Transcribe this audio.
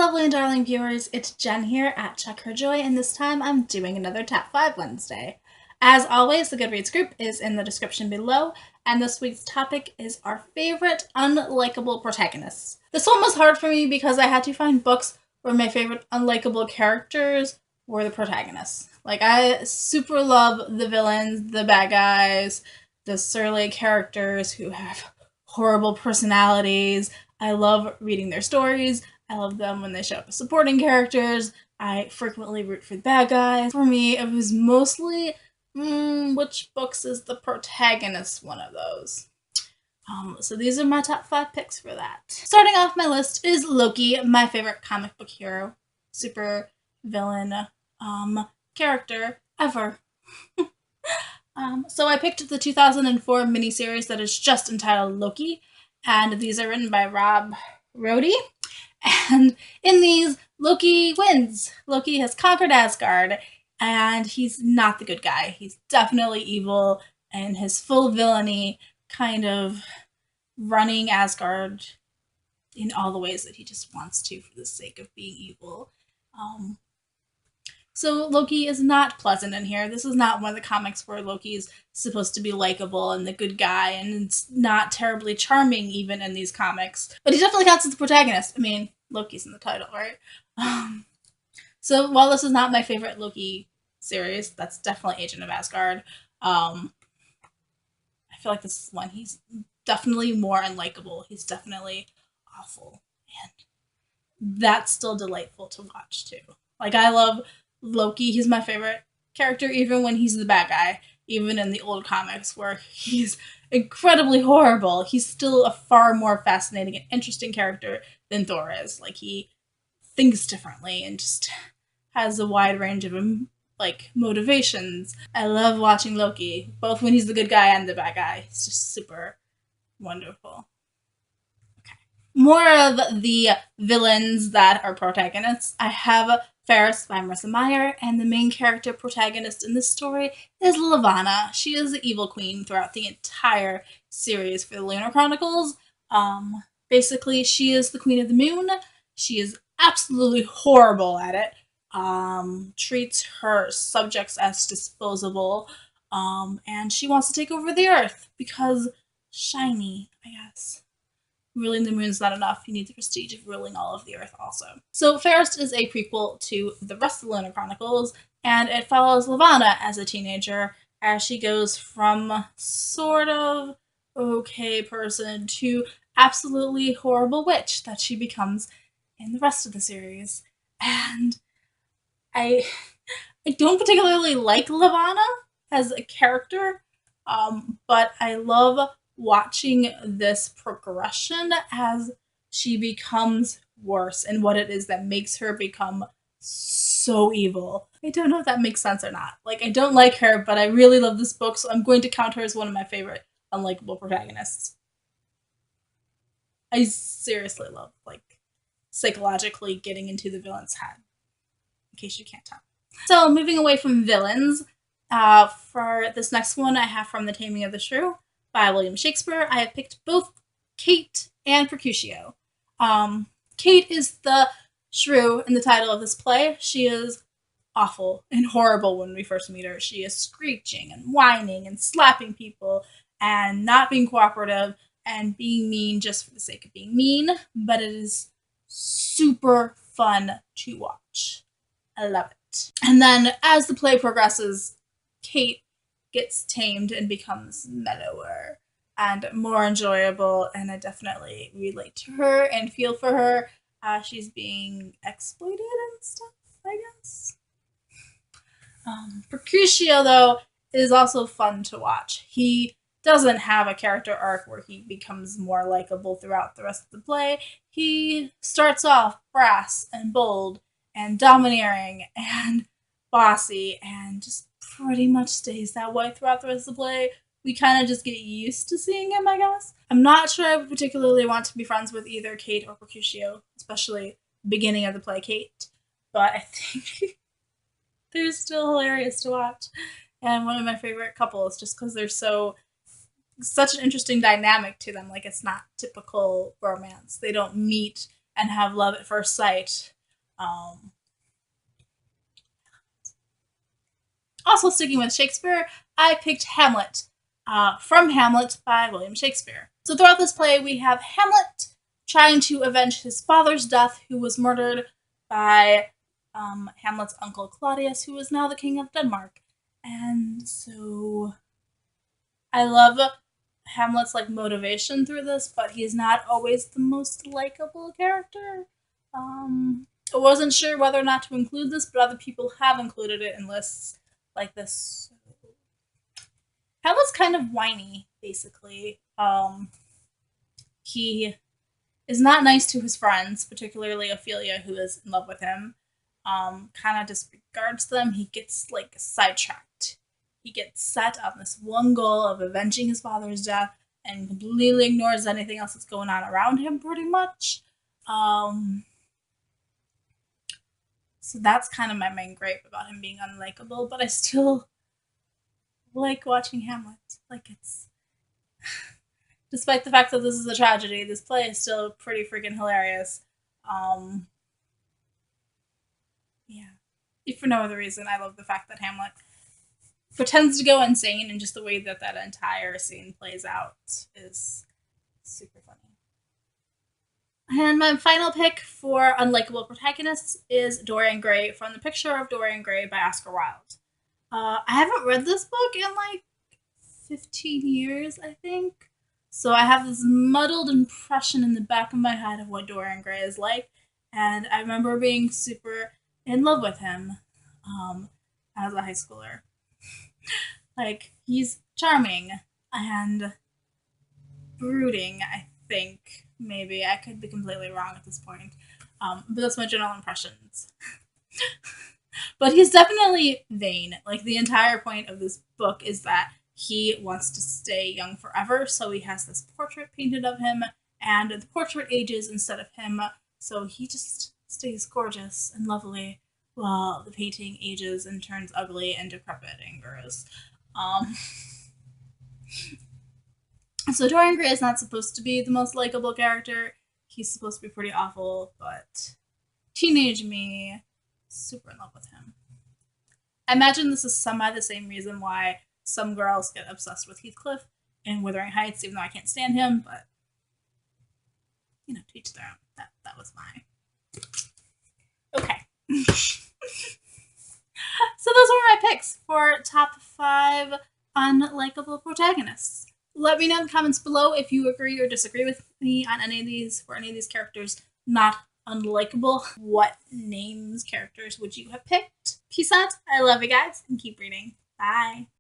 lovely and darling viewers, it's Jen here at Check Her Joy, and this time I'm doing another Top 5 Wednesday. As always, the Goodreads group is in the description below, and this week's topic is our favorite unlikable protagonists. This one was hard for me because I had to find books where my favorite unlikable characters were the protagonists. Like, I super love the villains, the bad guys, the surly characters who have horrible personalities. I love reading their stories. I love them when they show up as supporting characters. I frequently root for the bad guys. For me, it was mostly, which books is the protagonist one of those? So these are my top 5 picks for that. Starting off my list is Loki, my favorite comic book hero, super villain, character ever. So I picked the 2004 miniseries that is just entitled Loki, and these are written by Rob Rhodey. And in these, Loki wins. Loki has conquered Asgard, and he's not the good guy. He's definitely evil, and his full villainy kind of running Asgard in all the ways that he just wants to for the sake of being evil. So Loki is not pleasant in here. This is not one of the comics where Loki's supposed to be likable and the good guy, and it's not terribly charming even in these comics. But he definitely counts as the protagonist. I mean, Loki's in the title, right? So while this is not my favorite Loki series, that's definitely Agent of Asgard. I feel like this is one he's definitely more unlikable. He's definitely awful, and that's still delightful to watch too. Like, I love Loki. He's my favorite character even when he's the bad guy. Even in the old comics where he's incredibly horrible, he's still a far more fascinating and interesting character than Thor is. Like, he thinks differently and just has a wide range of motivations. I love watching Loki, both when he's the good guy and the bad guy. He's just super wonderful. Okay. More of the villains that are protagonists. I have Ferris by Marissa Meyer, and the main character protagonist in this story is Levana. She is the evil queen throughout the entire series for the Lunar Chronicles. Basically, she is the queen of the moon. She is absolutely horrible at it. Treats her subjects as disposable, and she wants to take over the earth because shiny, I guess. Ruling the moon's not enough. You need the prestige of ruling all of the earth also. So Fairest is a prequel to the rest of the Lunar Chronicles, and it follows Levana as a teenager as she goes from sort of okay person to absolutely horrible witch that she becomes in the rest of the series. And I don't particularly like Levana as a character, but I love watching this progression as she becomes worse and what it is that makes her become so evil. I don't know if that makes sense or not. Like, I don't like her, but I really love this book, so I'm going to count her as one of my favorite unlikable protagonists. I seriously love, psychologically getting into the villain's head, in case you can't tell. So, moving away from villains, for this next one I have From the Taming of the Shrew by William Shakespeare. I have picked both Kate and Mercutio. Kate is the shrew in the title of this play. She is awful and horrible when we first meet her. She is screeching and whining and slapping people and not being cooperative and being mean just for the sake of being mean, but it is super fun to watch. I love it. And then as the play progresses, Kate gets tamed and becomes mellower and more enjoyable, and I definitely relate to her and feel for her as she's being exploited and stuff, I guess. Mercutio, though, is also fun to watch. He doesn't have a character arc where he becomes more likable throughout the rest of the play. He starts off brass and bold and domineering and bossy and just pretty much stays that way throughout the rest of the play. We kind of just get used to seeing him, I guess. I'm not sure I particularly want to be friends with either Kate or Mercutio, especially the beginning of the play Kate, but I think they're still hilarious to watch, and one of my favorite couples just because they're such an interesting dynamic to them. Like, it's not typical romance. They don't meet and have love at first sight. Also sticking with Shakespeare, I picked Hamlet, from Hamlet by William Shakespeare. So throughout this play, we have Hamlet trying to avenge his father's death, who was murdered by Hamlet's uncle Claudius, who is now the king of Denmark. And so I love Hamlet's like motivation through this, but he's not always the most likable character. I wasn't sure whether or not to include this, but other people have included it in lists like this. Hamlet's kind of whiny, basically. He is not nice to his friends, particularly Ophelia, who is in love with him. Kind of disregards them. He gets like sidetracked. He gets set on this one goal of avenging his father's death and completely ignores anything else that's going on around him, pretty much. So that's kind of my main gripe about him being unlikable, but I still like watching Hamlet. Like, it's despite the fact that this is a tragedy, this play is still pretty freaking hilarious. Yeah. If for no other reason, I love the fact that Hamlet pretends to go insane, and just the way that that entire scene plays out is super funny. And my final pick for Unlikable Protagonists is Dorian Gray from The Picture of Dorian Gray by Oscar Wilde. I haven't read this book in like 15 years, I think. So I have this muddled impression in the back of my head of what Dorian Gray is like. And I remember being super in love with him as a high schooler. Like, he's charming and brooding, I think. Maybe. I could be completely wrong at this point. But that's my general impressions. But he's definitely vain. Like, the entire point of this book is that he wants to stay young forever, so he has this portrait painted of him, and the portrait ages instead of him, so he just stays gorgeous and lovely while the painting ages and turns ugly and decrepit and gross. So Dorian Gray is not supposed to be the most likable character. He's supposed to be pretty awful, but teenage me, super in love with him. I imagine this is somehow the same reason why some girls get obsessed with Heathcliff in Wuthering Heights, even though I can't stand him, but, you know, to each their own. That was my... Okay. So those were my picks for top 5 unlikable protagonists. Let me know in the comments below if you agree or disagree with me on any of these, for any of these characters not unlikable. What names, characters would you have picked? Peace out. I love you guys, and keep reading. Bye.